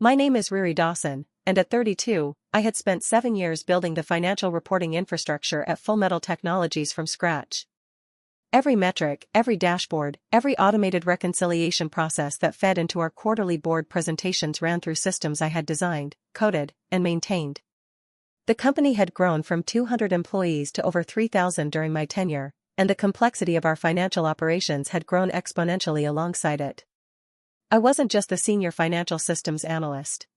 My name is Riri Dawson, and at 32, I had spent 7 years building the financial reporting infrastructure at Fullmetal Technologies from scratch. Every metric, every dashboard, every automated reconciliation process that fed into our quarterly board presentations ran through systems I had designed, coded, and maintained. The company had grown from 200 employees to over 3,000 during my tenure, and the complexity of our financial operations had grown exponentially alongside it. I wasn't just the senior financial systems analyst.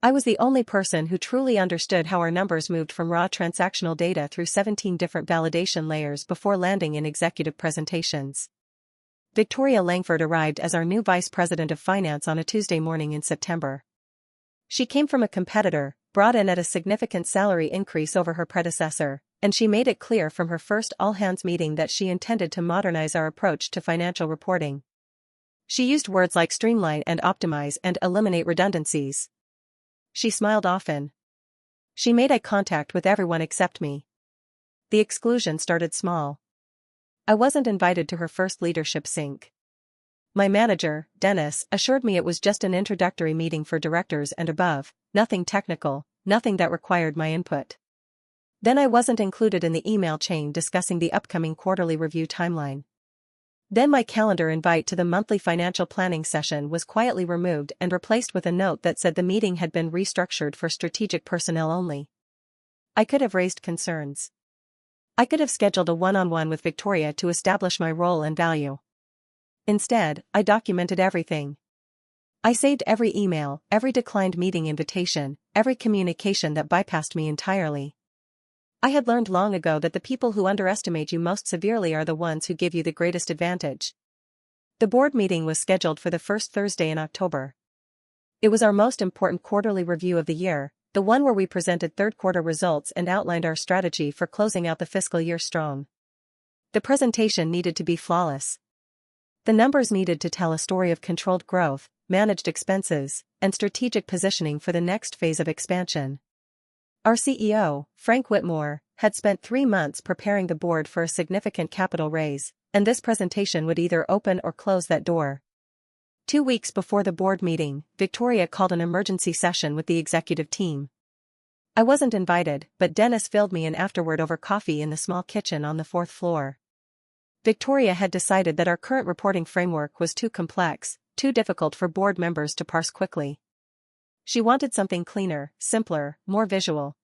I was the only person who truly understood how our numbers moved from raw transactional data through 17 different validation layers before landing in executive presentations. Victoria Langford arrived as our new Vice President of Finance on a Tuesday morning in September. She came from a competitor, brought in at a significant salary increase over her predecessor, and she made it clear from her first all-hands meeting that she intended to modernize our approach to financial reporting. She used words like streamline and optimize and eliminate redundancies. She smiled often. She made eye contact with everyone except me. The exclusion started small. I wasn't invited to her first leadership sync. My manager, Dennis, assured me it was just an introductory meeting for directors and above, nothing technical, nothing that required my input. Then I wasn't included in the email chain discussing the upcoming quarterly review timeline. Then my calendar invite to the monthly financial planning session was quietly removed and replaced with a note that said the meeting had been restructured for strategic personnel only. I could have raised concerns. I could have scheduled a one-on-one with Victoria to establish my role and value. Instead, I documented everything. I saved every email, every declined meeting invitation, every communication that bypassed me entirely. I had learned long ago that the people who underestimate you most severely are the ones who give you the greatest advantage. The board meeting was scheduled for the first Thursday in October. It was our most important quarterly review of the year, the one where we presented third-quarter results and outlined our strategy for closing out the fiscal year strong. The presentation needed to be flawless. The numbers needed to tell a story of controlled growth, managed expenses, and strategic positioning for the next phase of expansion. Our CEO, Frank Whitmore, had spent 3 months preparing the board for a significant capital raise, and this presentation would either open or close that door. 2 weeks before the board meeting, Victoria called an emergency session with the executive team. I wasn't invited, but Dennis filled me in afterward over coffee in the small kitchen on the 4th floor. Victoria had decided that our current reporting framework was too complex, too difficult for board members to parse quickly. She wanted something cleaner, simpler, more visual.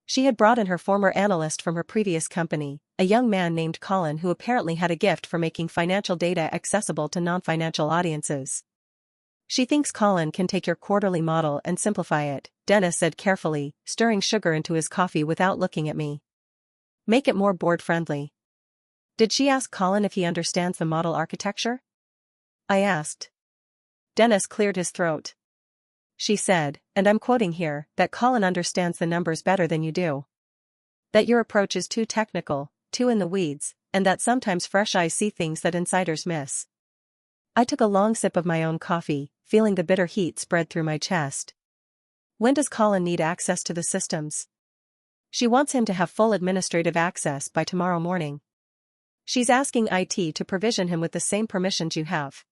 She had brought in her former analyst from her previous company, a young man named Colin who apparently had a gift for making financial data accessible to non-financial audiences. She thinks Colin can take your quarterly model and simplify it, Dennis said carefully, stirring sugar into his coffee without looking at me. Make it more board-friendly. Did she ask Colin if he understands the model architecture? I asked. Dennis cleared his throat. She said, and I'm quoting here, that Colin understands the numbers better than you do. That your approach is too technical, too in the weeds, and that sometimes fresh eyes see things that insiders miss. I took a long sip of my own coffee, feeling the bitter heat spread through my chest. When does Colin need access to the systems? She wants him to have full administrative access by tomorrow morning. She's asking IT to provision him with the same permissions you have.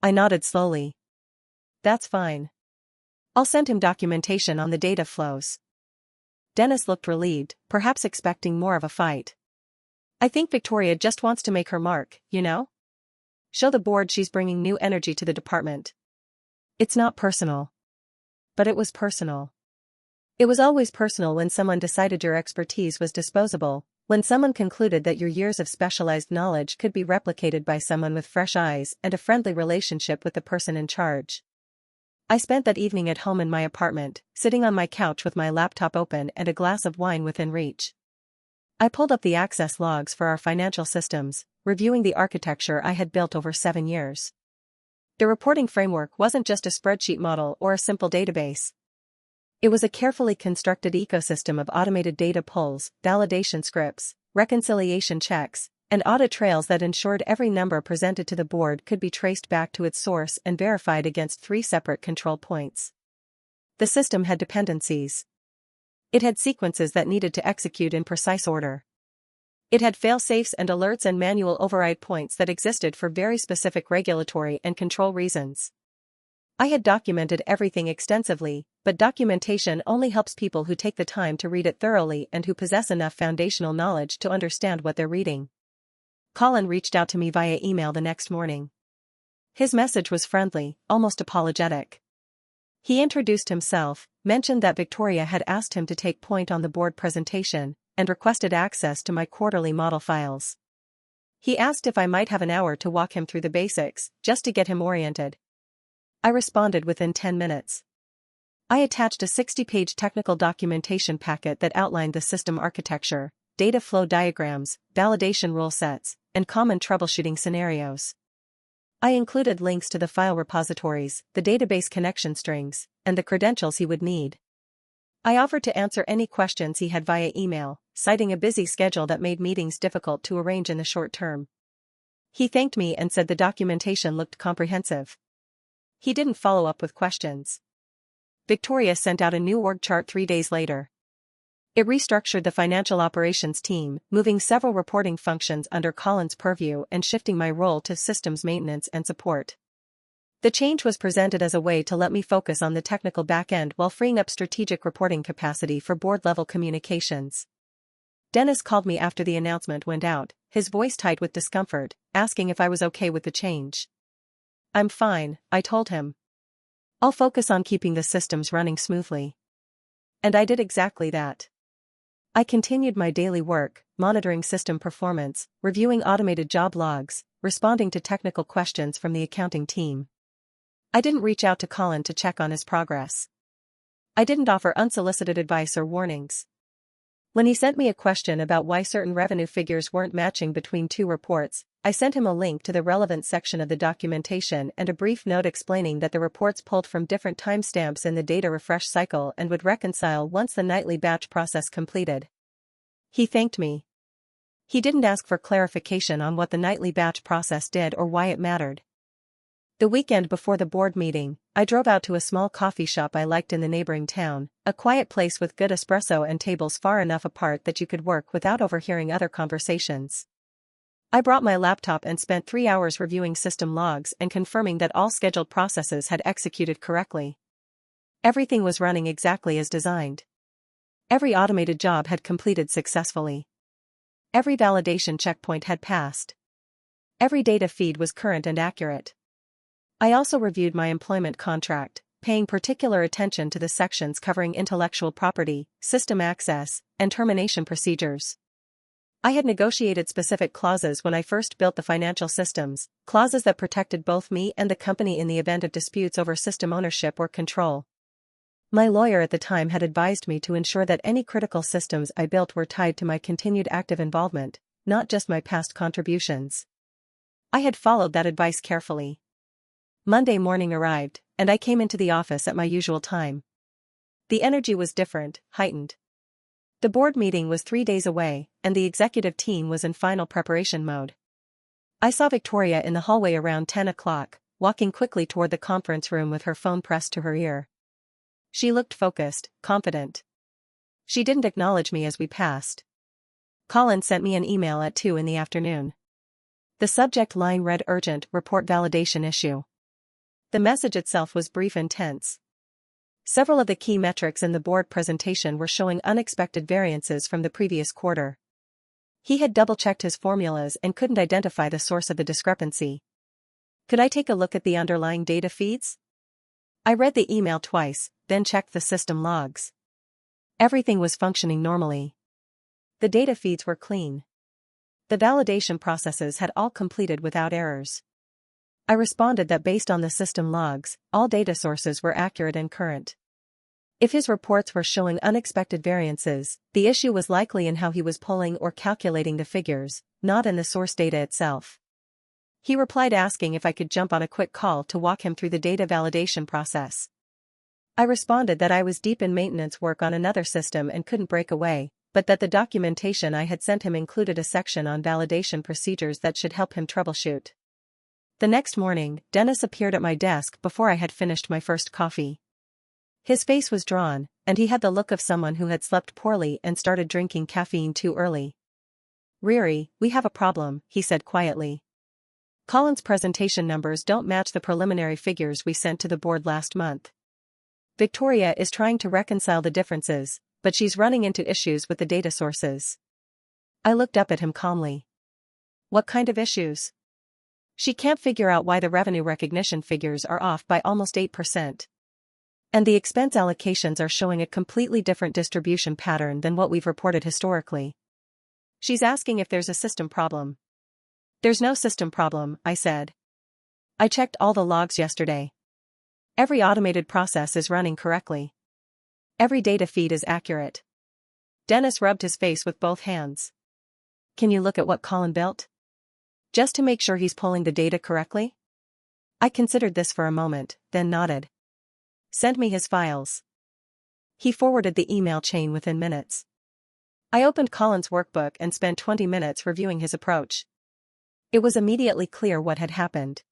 I nodded slowly. That's fine. I'll send him documentation on the data flows. Dennis looked relieved, perhaps expecting more of a fight. I think Victoria just wants to make her mark, you know? Show the board she's bringing new energy to the department. It's not personal. But it was personal. It was always personal when someone decided your expertise was disposable, when someone concluded that your years of specialized knowledge could be replicated by someone with fresh eyes and a friendly relationship with the person in charge. I spent that evening at home in my apartment, sitting on my couch with my laptop open and a glass of wine within reach. I pulled up the access logs for our financial systems, reviewing the architecture I had built over 7 years. The reporting framework wasn't just a spreadsheet model or a simple database. It was a carefully constructed ecosystem of automated data pulls, validation scripts, reconciliation checks, and audit trails that ensured every number presented to the board could be traced back to its source and verified against 3 separate control points. The system had dependencies. It had sequences that needed to execute in precise order. It had fail-safes and alerts and manual override points that existed for very specific regulatory and control reasons. I had documented everything extensively, but documentation only helps people who take the time to read it thoroughly and who possess enough foundational knowledge to understand what they're reading. Colin reached out to me via email the next morning. His message was friendly, almost apologetic. He introduced himself, mentioned that Victoria had asked him to take point on the board presentation, and requested access to my quarterly model files. He asked if I might have an hour to walk him through the basics, just to get him oriented. I responded within 10 minutes. I attached a 60-page technical documentation packet that outlined the system architecture, data flow diagrams, validation rule sets, and common troubleshooting scenarios. I included links to the file repositories, the database connection strings, and the credentials he would need. I offered to answer any questions he had via email, citing a busy schedule that made meetings difficult to arrange in the short term. He thanked me and said the documentation looked comprehensive. He didn't follow up with questions. Victoria sent out a new org chart 3 days later. It restructured the financial operations team, moving several reporting functions under Colin's purview and shifting my role to systems maintenance and support. The change was presented as a way to let me focus on the technical backend while freeing up strategic reporting capacity for board-level communications. Dennis called me after the announcement went out, his voice tight with discomfort, asking if I was okay with the change. I'm fine, I told him. I'll focus on keeping the systems running smoothly. And I did exactly that. I continued my daily work, monitoring system performance, reviewing automated job logs, responding to technical questions from the accounting team. I didn't reach out to Colin to check on his progress. I didn't offer unsolicited advice or warnings. When he sent me a question about why certain revenue figures weren't matching between two reports, I sent him a link to the relevant section of the documentation and a brief note explaining that the reports pulled from different timestamps in the data refresh cycle and would reconcile once the nightly batch process completed. He thanked me. He didn't ask for clarification on what the nightly batch process did or why it mattered. The weekend before the board meeting, I drove out to a small coffee shop I liked in the neighboring town, a quiet place with good espresso and tables far enough apart that you could work without overhearing other conversations. I brought my laptop and spent 3 hours reviewing system logs and confirming that all scheduled processes had executed correctly. Everything was running exactly as designed. Every automated job had completed successfully. Every validation checkpoint had passed. Every data feed was current and accurate. I also reviewed my employment contract, paying particular attention to the sections covering intellectual property, system access, and termination procedures. I had negotiated specific clauses when I first built the financial systems, clauses that protected both me and the company in the event of disputes over system ownership or control. My lawyer at the time had advised me to ensure that any critical systems I built were tied to my continued active involvement, not just my past contributions. I had followed that advice carefully. Monday morning arrived, and I came into the office at my usual time. The energy was different, heightened. The board meeting was 3 days away, and the executive team was in final preparation mode. I saw Victoria in the hallway around 10 o'clock, walking quickly toward the conference room with her phone pressed to her ear. She looked focused, confident. She didn't acknowledge me as we passed. Colin sent me an email at 2 in the afternoon. The subject line read urgent report validation issue. The message itself was brief and tense. Several of the key metrics in the board presentation were showing unexpected variances from the previous quarter. He had double-checked his formulas and couldn't identify the source of the discrepancy. Could I take a look at the underlying data feeds? I read the email twice, then checked the system logs. Everything was functioning normally. The data feeds were clean. The validation processes had all completed without errors. I responded that based on the system logs, all data sources were accurate and current. If his reports were showing unexpected variances, the issue was likely in how he was pulling or calculating the figures, not in the source data itself. He replied asking if I could jump on a quick call to walk him through the data validation process. I responded that I was deep in maintenance work on another system and couldn't break away, but that the documentation I had sent him included a section on validation procedures that should help him troubleshoot. The next morning, Dennis appeared at my desk before I had finished my first coffee. His face was drawn, and he had the look of someone who had slept poorly and started drinking caffeine too early. "Riri, we have a problem," he said quietly. Colin's presentation numbers don't match the preliminary figures we sent to the board last month. Victoria is trying to reconcile the differences, but she's running into issues with the data sources. I looked up at him calmly. What kind of issues? She can't figure out why the revenue recognition figures are off by almost 8%. And the expense allocations are showing a completely different distribution pattern than what we've reported historically. She's asking if there's a system problem. There's no system problem, I said. I checked all the logs yesterday. Every automated process is running correctly. Every data feed is accurate. Dennis rubbed his face with both hands. Can you look at what Colin built? Just to make sure he's pulling the data correctly? I considered this for a moment, then nodded. Send me his files. He forwarded the email chain within minutes. I opened Colin's workbook and spent 20 minutes reviewing his approach. It was immediately clear what had happened.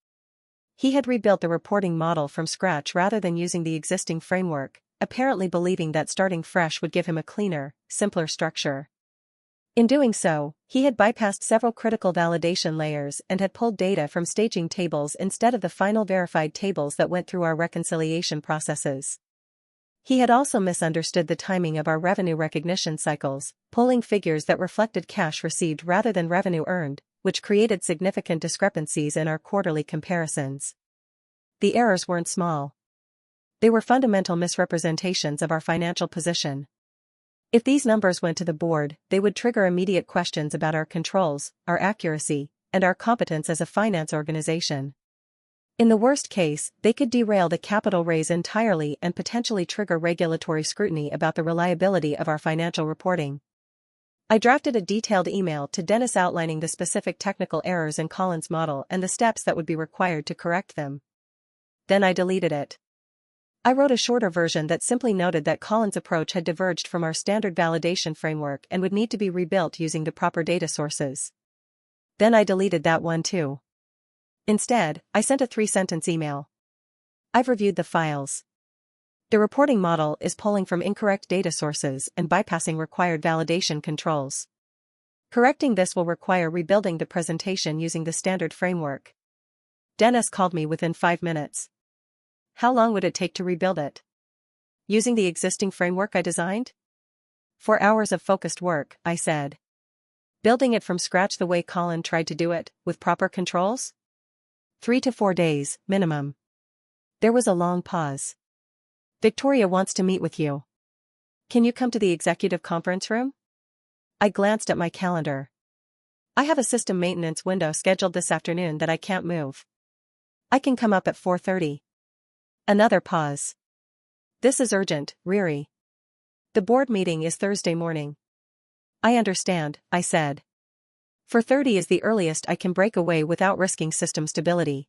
He had rebuilt the reporting model from scratch rather than using the existing framework, apparently believing that starting fresh would give him a cleaner, simpler structure. In doing so, he had bypassed several critical validation layers and had pulled data from staging tables instead of the final verified tables that went through our reconciliation processes. He had also misunderstood the timing of our revenue recognition cycles, pulling figures that reflected cash received rather than revenue earned, which created significant discrepancies in our quarterly comparisons. The errors weren't small. They were fundamental misrepresentations of our financial position. If these numbers went to the board, they would trigger immediate questions about our controls, our accuracy, and our competence as a finance organization. In the worst case, they could derail the capital raise entirely and potentially trigger regulatory scrutiny about the reliability of our financial reporting. I drafted a detailed email to Dennis outlining the specific technical errors in Colin's model and the steps that would be required to correct them. Then I deleted it. I wrote a shorter version that simply noted that Colin's approach had diverged from our standard validation framework and would need to be rebuilt using the proper data sources. Then I deleted that one too. Instead, I sent a 3-sentence email. I've reviewed the files. The reporting model is pulling from incorrect data sources and bypassing required validation controls. Correcting this will require rebuilding the presentation using the standard framework. Dennis called me within 5 minutes. How long would it take to rebuild it? Using the existing framework I designed? 4 hours of focused work, I said. Building it from scratch the way Colin tried to do it, with proper controls? 3 to 4 days, minimum. There was a long pause. Victoria wants to meet with you. Can you come to the executive conference room? I glanced at my calendar. I have a system maintenance window scheduled this afternoon that I can't move. I can come up at 4:30. Another pause. This is urgent, Riri. The board meeting is Thursday morning. I understand, I said. 4:30 is the earliest I can break away without risking system stability.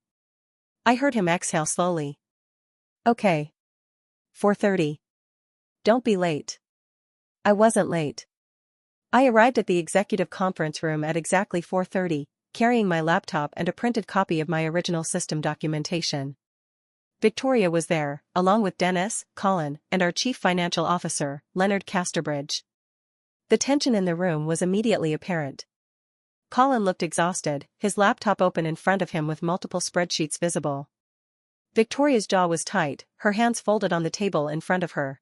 I heard him exhale slowly. Okay. 4:30. Don't be late. I wasn't late. I arrived at the executive conference room at exactly 4:30, carrying my laptop and a printed copy of my original system documentation. Victoria was there, along with Dennis, Colin, and our chief financial officer, Leonard Casterbridge. The tension in the room was immediately apparent. Colin looked exhausted, his laptop open in front of him with multiple spreadsheets visible. Victoria's jaw was tight, her hands folded on the table in front of her.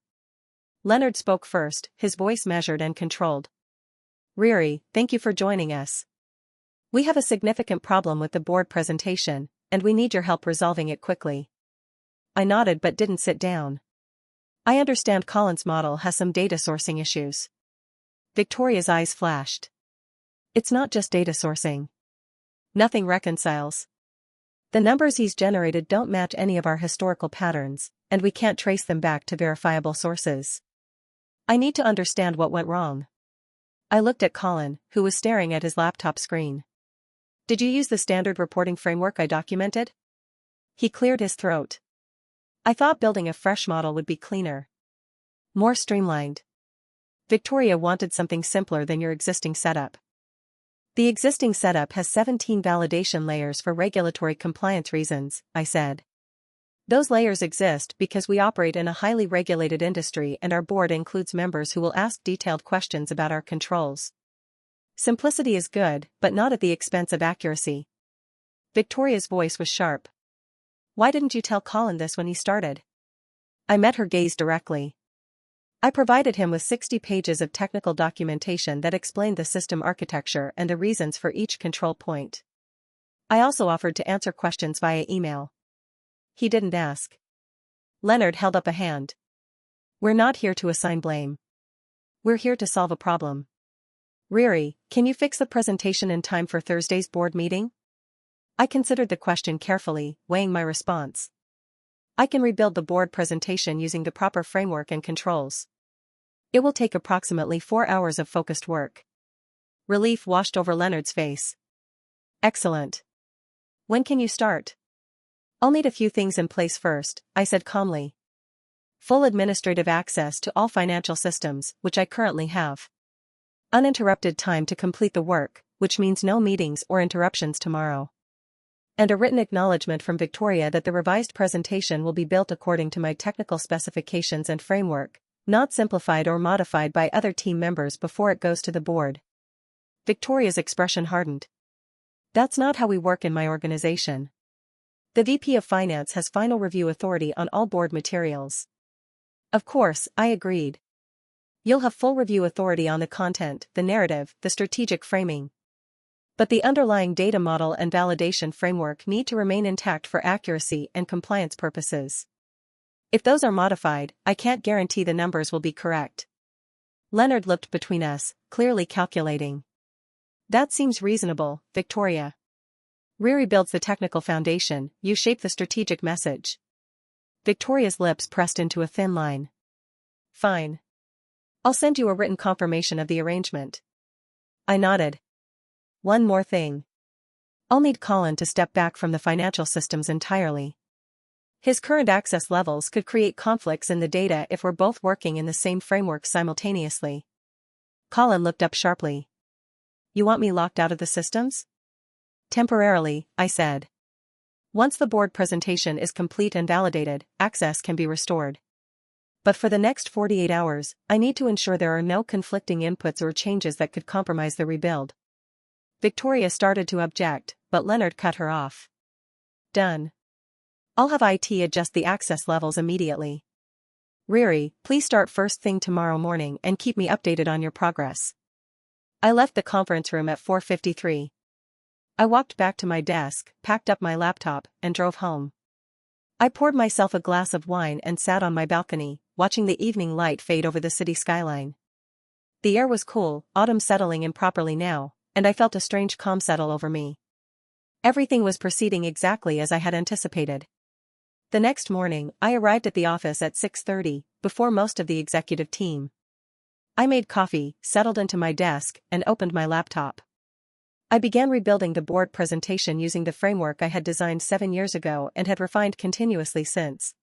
Leonard spoke first, his voice measured and controlled. Riri, thank you for joining us. We have a significant problem with the board presentation, and we need your help resolving it quickly. I nodded but didn't sit down. I understand Colin's model has some data sourcing issues. Victoria's eyes flashed. It's not just data sourcing. Nothing reconciles. The numbers he's generated don't match any of our historical patterns, and we can't trace them back to verifiable sources. I need to understand what went wrong. I looked at Colin, who was staring at his laptop screen. Did you use the standard reporting framework I documented? He cleared his throat. I thought building a fresh model would be cleaner. More streamlined. Victoria wanted something simpler than your existing setup. The existing setup has 17 validation layers for regulatory compliance reasons, I said. Those layers exist because we operate in a highly regulated industry and our board includes members who will ask detailed questions about our controls. Simplicity is good, but not at the expense of accuracy. Victoria's voice was sharp. Why didn't you tell Colin this when he started? I met her gaze directly. I provided him with 60 pages of technical documentation that explained the system architecture and the reasons for each control point. I also offered to answer questions via email. He didn't ask. Leonard held up a hand. We're not here to assign blame. We're here to solve a problem. Riri, can you fix the presentation in time for Thursday's board meeting? I considered the question carefully, weighing my response. I can rebuild the board presentation using the proper framework and controls. It will take approximately 4 hours of focused work. Relief washed over Leonard's face. Excellent. When can you start? I'll need a few things in place first, I said calmly. Full administrative access to all financial systems, which I currently have. Uninterrupted time to complete the work, which means no meetings or interruptions tomorrow. And a written acknowledgement from Victoria that the revised presentation will be built according to my technical specifications and framework, not simplified or modified by other team members before it goes to the board. Victoria's expression hardened. That's not how we work in my organization. The VP of Finance has final review authority on all board materials. Of course, I agreed. You'll have full review authority on the content, the narrative, the strategic framing. But the underlying data model and validation framework need to remain intact for accuracy and compliance purposes. If those are modified, I can't guarantee the numbers will be correct. Leonard looked between us, clearly calculating. That seems reasonable, Victoria. Riri builds the technical foundation, you shape the strategic message. Victoria's lips pressed into a thin line. Fine. I'll send you a written confirmation of the arrangement. I nodded. One more thing. I'll need Colin to step back from the financial systems entirely. His current access levels could create conflicts in the data if we're both working in the same framework simultaneously. Colin looked up sharply. You want me locked out of the systems? Temporarily, I said. Once the board presentation is complete and validated, access can be restored. But for the next 48 hours, I need to ensure there are no conflicting inputs or changes that could compromise the rebuild. Victoria started to object, but Leonard cut her off. Done. I'll have IT adjust the access levels immediately. Riri, please start first thing tomorrow morning and keep me updated on your progress. I left the conference room at 4:53. I walked back to my desk, packed up my laptop, and drove home. I poured myself a glass of wine and sat on my balcony, watching the evening light fade over the city skyline. The air was cool, autumn settling in properly now, and I felt a strange calm settle over me. Everything was proceeding exactly as I had anticipated. The next morning, I arrived at the office at 6:30, before most of the executive team. I made coffee, settled into my desk, and opened my laptop. I began rebuilding the board presentation using the framework I had designed 7 years ago and had refined continuously since.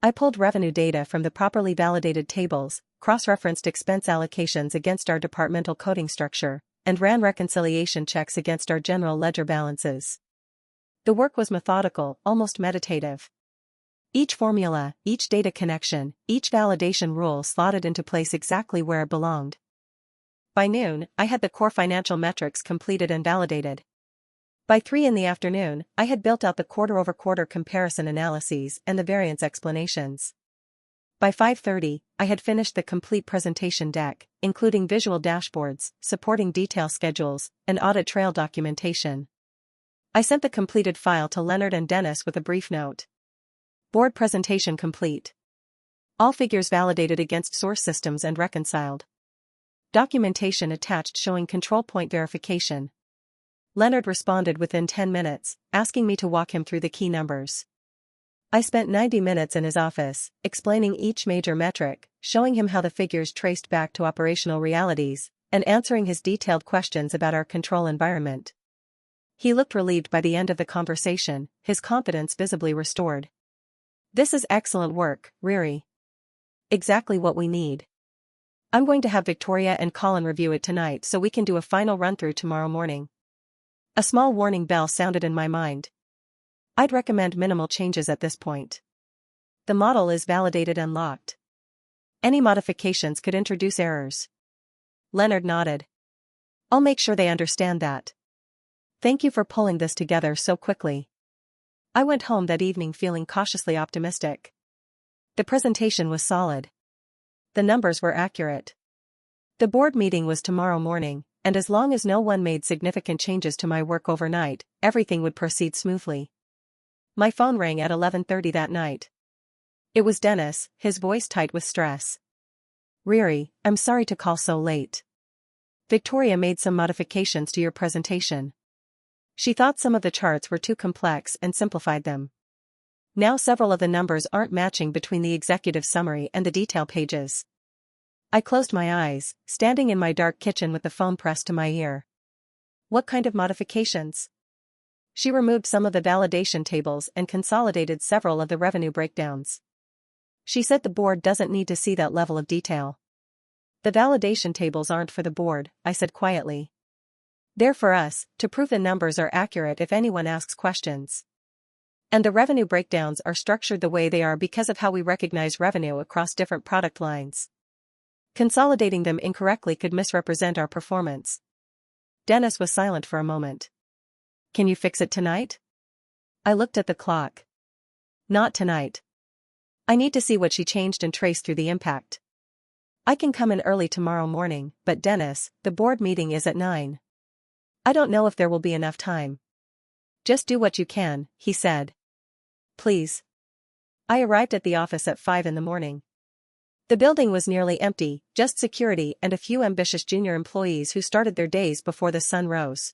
I pulled revenue data from the properly validated tables, cross-referenced expense allocations against our departmental coding structure, and ran reconciliation checks against our general ledger balances. The work was methodical, almost meditative. Each formula, each data connection, each validation rule slotted into place exactly where it belonged. By noon, I had the core financial metrics completed and validated. By 3 in the afternoon, I had built out the quarter-over-quarter comparison analyses and the variance explanations. By 5:30, I had finished the complete presentation deck, including visual dashboards, supporting detail schedules, and audit trail documentation. I sent the completed file to Leonard and Dennis with a brief note. Board presentation complete. All figures validated against source systems and reconciled. Documentation attached showing control point verification. Leonard responded within 10 minutes, asking me to walk him through the key numbers. I spent 90 minutes in his office, explaining each major metric, showing him how the figures traced back to operational realities, and answering his detailed questions about our control environment. He looked relieved by the end of the conversation, his confidence visibly restored. This is excellent work, Riri. Exactly what we need. I'm going to have Victoria and Colin review it tonight so we can do a final run-through tomorrow morning. A small warning bell sounded in my mind. I'd recommend minimal changes at this point. The model is validated and locked. Any modifications could introduce errors. Leonard nodded. I'll make sure they understand that. Thank you for pulling this together so quickly. I went home that evening feeling cautiously optimistic. The presentation was solid. The numbers were accurate. The board meeting was tomorrow morning, and as long as no one made significant changes to my work overnight, everything would proceed smoothly. My phone rang at 11:30 that night. It was Dennis, his voice tight with stress. Riri, I'm sorry to call so late. Victoria made some modifications to your presentation. She thought some of the charts were too complex and simplified them. Now several of the numbers aren't matching between the executive summary and the detail pages. I closed my eyes, standing in my dark kitchen with the phone pressed to my ear. What kind of modifications? She removed some of the validation tables and consolidated several of the revenue breakdowns. She said the board doesn't need to see that level of detail. The validation tables aren't for the board, I said quietly. They're for us, to prove the numbers are accurate if anyone asks questions. And the revenue breakdowns are structured the way they are because of how we recognize revenue across different product lines. Consolidating them incorrectly could misrepresent our performance. Dennis was silent for a moment. Can you fix it tonight? I looked at the clock. Not tonight. I need to see what she changed and trace through the impact. I can come in early tomorrow morning, but Dennis, the board meeting is at 9. I don't know if there will be enough time. Just do what you can, he said. Please. I arrived at the office at 5 in the morning. The building was nearly empty, just security and a few ambitious junior employees who started their days before the sun rose.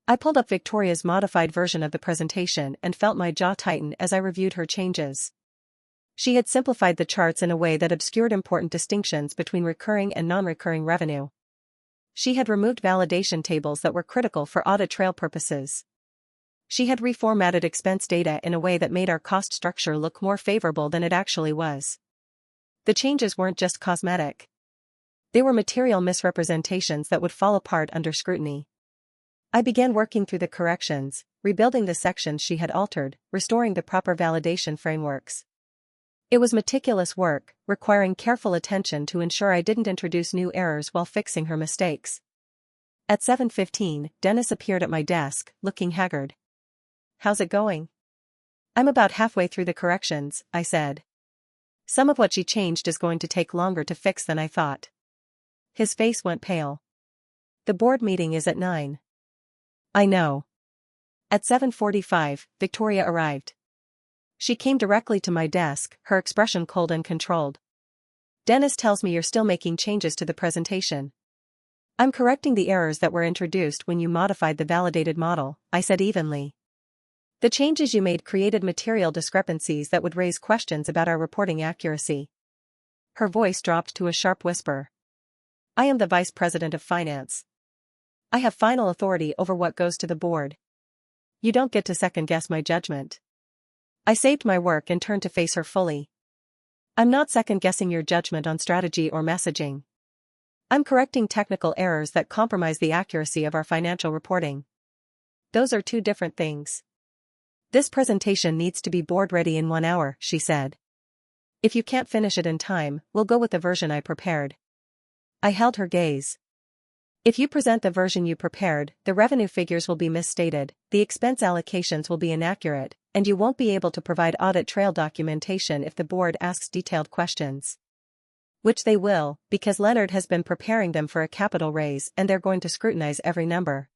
I pulled up Victoria's modified version of the presentation and felt my jaw tighten as I reviewed her changes. She had simplified the charts in a way that obscured important distinctions between recurring and non-recurring revenue. She had removed validation tables that were critical for audit trail purposes. She had reformatted expense data in a way that made our cost structure look more favorable than it actually was. The changes weren't just cosmetic. They were material misrepresentations that would fall apart under scrutiny. I began working through the corrections, rebuilding the sections she had altered, restoring the proper validation frameworks. It was meticulous work, requiring careful attention to ensure I didn't introduce new errors while fixing her mistakes. At 7:15, Dennis appeared at my desk, looking haggard. How's it going? I'm about halfway through the corrections, I said. Some of what she changed is going to take longer to fix than I thought. His face went pale. The board meeting is at 9. I know. At 7:45, Victoria arrived. She came directly to my desk, her expression cold and controlled. Dennis tells me you're still making changes to the presentation. I'm correcting the errors that were introduced when you modified the validated model, I said evenly. The changes you made created material discrepancies that would raise questions about our reporting accuracy. Her voice dropped to a sharp whisper. I am the Vice President of Finance. I have final authority over what goes to the board. You don't get to second-guess my judgment. I saved my work and turned to face her fully. I'm not second-guessing your judgment on strategy or messaging. I'm correcting technical errors that compromise the accuracy of our financial reporting. Those are two different things. This presentation needs to be board-ready in 1 hour, she said. If you can't finish it in time, we'll go with the version I prepared. I held her gaze. If you present the version you prepared, the revenue figures will be misstated, the expense allocations will be inaccurate, and you won't be able to provide audit trail documentation if the board asks detailed questions. Which they will, because Leonard has been preparing them for a capital raise and they're going to scrutinize every number.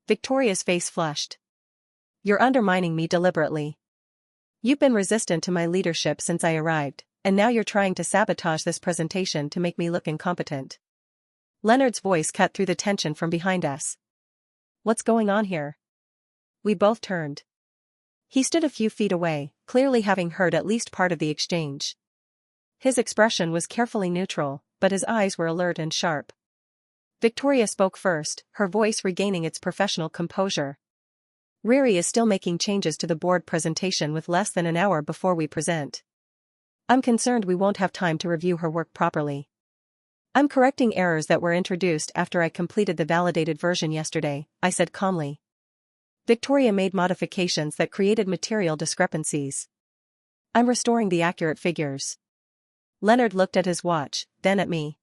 Victoria's face flushed. You're undermining me deliberately. You've been resistant to my leadership since I arrived, and now you're trying to sabotage this presentation to make me look incompetent. Leonard's voice cut through the tension from behind us. What's going on here? We both turned. He stood a few feet away, clearly having heard at least part of the exchange. His expression was carefully neutral, but his eyes were alert and sharp. Victoria spoke first, her voice regaining its professional composure. Riri is still making changes to the board presentation with less than an hour before we present. I'm concerned we won't have time to review her work properly. I'm correcting errors that were introduced after I completed the validated version yesterday, I said calmly. Victoria made modifications that created material discrepancies. I'm restoring the accurate figures. Leonard looked at his watch, then at me.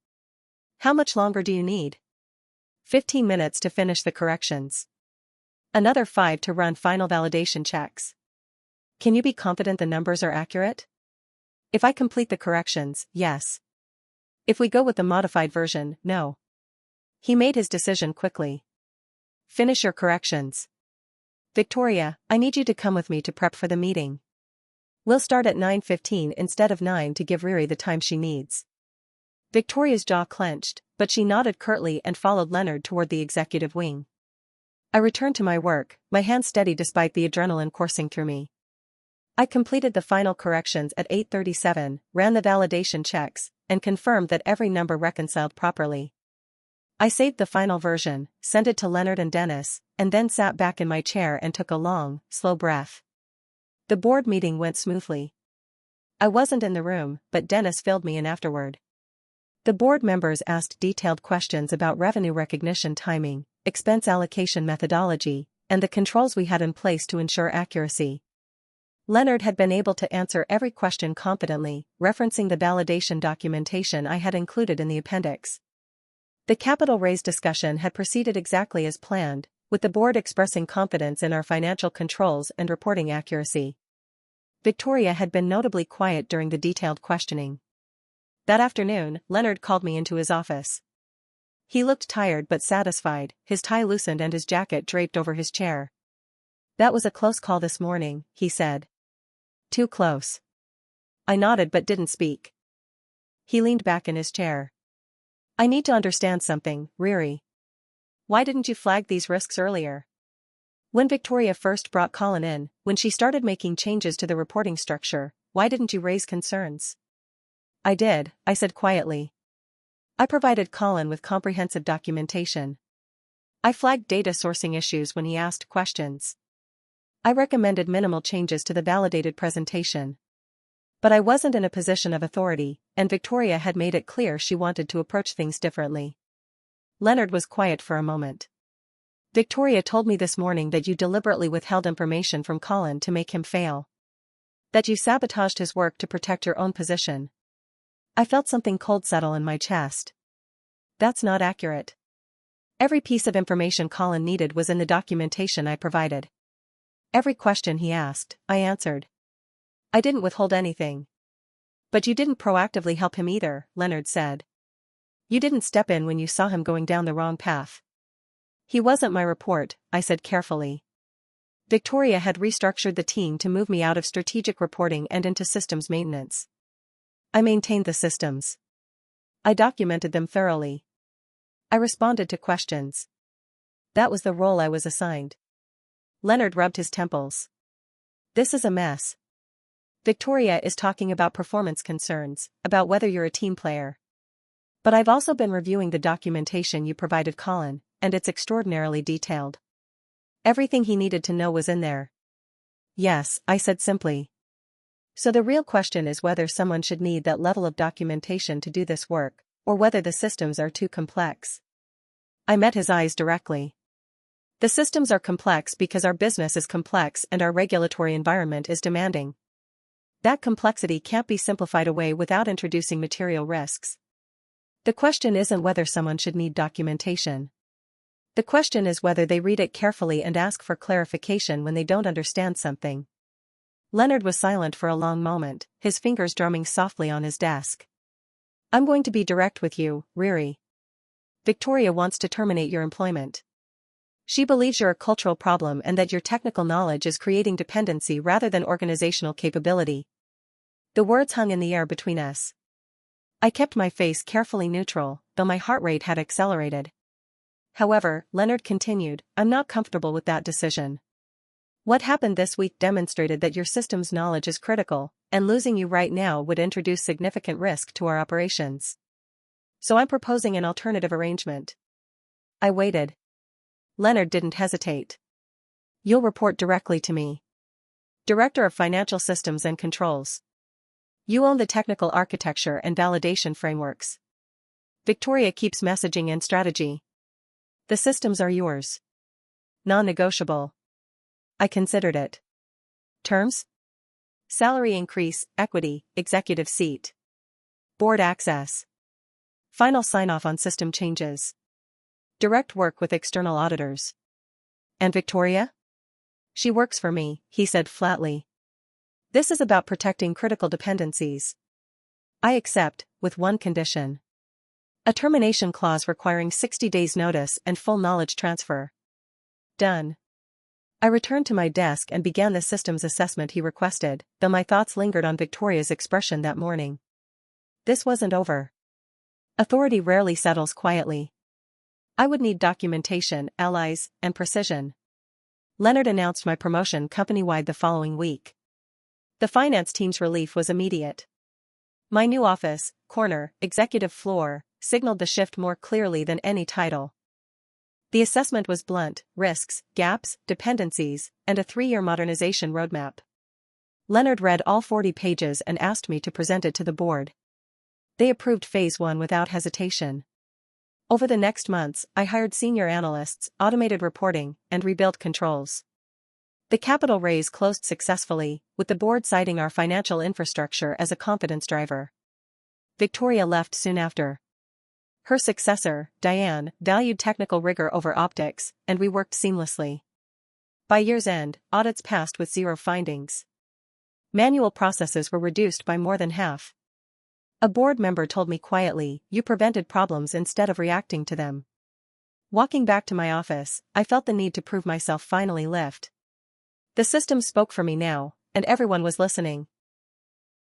How much longer do you need? 15 minutes to finish the corrections. Another 5 to run final validation checks. Can you be confident the numbers are accurate? If I complete the corrections, yes. If we go with the modified version, no. He made his decision quickly. Finish your corrections. Victoria, I need you to come with me to prep for the meeting. We'll start at 9:15 instead of 9 to give Riri the time she needs. Victoria's jaw clenched, but she nodded curtly and followed Leonard toward the executive wing. I returned to my work, my hands steady despite the adrenaline coursing through me. I completed the final corrections at 8:37, ran the validation checks, and confirmed that every number reconciled properly. I saved the final version, sent it to Leonard and Dennis, and then sat back in my chair and took a long, slow breath. The board meeting went smoothly. I wasn't in the room, but Dennis filled me in afterward. The board members asked detailed questions about revenue recognition timing, expense allocation methodology, and the controls we had in place to ensure accuracy. Leonard had been able to answer every question confidently, referencing the validation documentation I had included in the appendix. The capital raise discussion had proceeded exactly as planned, with the board expressing confidence in our financial controls and reporting accuracy. Victoria had been notably quiet during the detailed questioning. That afternoon, Leonard called me into his office. He looked tired but satisfied, his tie loosened and his jacket draped over his chair. That was a close call this morning, he said. Too close. I nodded but didn't speak. He leaned back in his chair. I need to understand something, Riri. Why didn't you flag these risks earlier? When Victoria first brought Colin in, when she started making changes to the reporting structure, why didn't you raise concerns? I did, I said quietly. I provided Colin with comprehensive documentation. I flagged data sourcing issues when he asked questions. I recommended minimal changes to the validated presentation. But I wasn't in a position of authority, and Victoria had made it clear she wanted to approach things differently. Leonard was quiet for a moment. Victoria told me this morning that you deliberately withheld information from Colin to make him fail. That you sabotaged his work to protect your own position. I felt something cold settle in my chest. That's not accurate. Every piece of information Colin needed was in the documentation I provided. Every question he asked, I answered. I didn't withhold anything. But you didn't proactively help him either, Leonard said. You didn't step in when you saw him going down the wrong path. He wasn't my report, I said carefully. Victoria had restructured the team to move me out of strategic reporting and into systems maintenance. I maintained the systems. I documented them thoroughly. I responded to questions. That was the role I was assigned. Leonard rubbed his temples. This is a mess. Victoria is talking about performance concerns, about whether you're a team player. But I've also been reviewing the documentation you provided Colin, and it's extraordinarily detailed. Everything he needed to know was in there. Yes, I said simply. So the real question is whether someone should need that level of documentation to do this work, or whether the systems are too complex. I met his eyes directly. The systems are complex because our business is complex and our regulatory environment is demanding. That complexity can't be simplified away without introducing material risks. The question isn't whether someone should need documentation. The question is whether they read it carefully and ask for clarification when they don't understand something. Leonard was silent for a long moment, his fingers drumming softly on his desk. I'm going to be direct with you, Riri. Victoria wants to terminate your employment. She believes you're a cultural problem and that your technical knowledge is creating dependency rather than organizational capability. The words hung in the air between us. I kept my face carefully neutral, though my heart rate had accelerated. However, Leonard continued, I'm not comfortable with that decision. What happened this week demonstrated that your systems knowledge is critical, and losing you right now would introduce significant risk to our operations. So I'm proposing an alternative arrangement. I waited. Leonard didn't hesitate. You'll report directly to me. Director of Financial Systems and Controls. You own the technical architecture and validation frameworks. Victoria keeps messaging and strategy. The systems are yours. Non-negotiable. I considered it. Terms? Salary increase, equity, executive seat. Board access. Final sign-off on system changes. Direct work with external auditors. And Victoria? She works for me, he said flatly. This is about protecting critical dependencies. I accept, with one condition. A termination clause requiring 60 days notice and full knowledge transfer. Done. I returned to my desk and began the systems assessment he requested, though my thoughts lingered on Victoria's expression that morning. This wasn't over. Authority rarely settles quietly. I would need documentation, allies, and precision. Leonard announced my promotion company-wide the following week. The finance team's relief was immediate. My new office, corner, executive floor, signaled the shift more clearly than any title. The assessment was blunt: risks, gaps, dependencies, and a 3-year modernization roadmap. Leonard read all 40 pages and asked me to present it to the board. They approved Phase 1 without hesitation. Over the next months, I hired senior analysts, automated reporting, and rebuilt controls. The capital raise closed successfully, with the board citing our financial infrastructure as a confidence driver. Victoria left soon after. Her successor, Diane, valued technical rigor over optics, and we worked seamlessly. By year's end, audits passed with 0 findings. Manual processes were reduced by more than half. A board member told me quietly, "You prevented problems instead of reacting to them." Walking back to my office, I felt the need to prove myself finally lift. The system spoke for me now, and everyone was listening.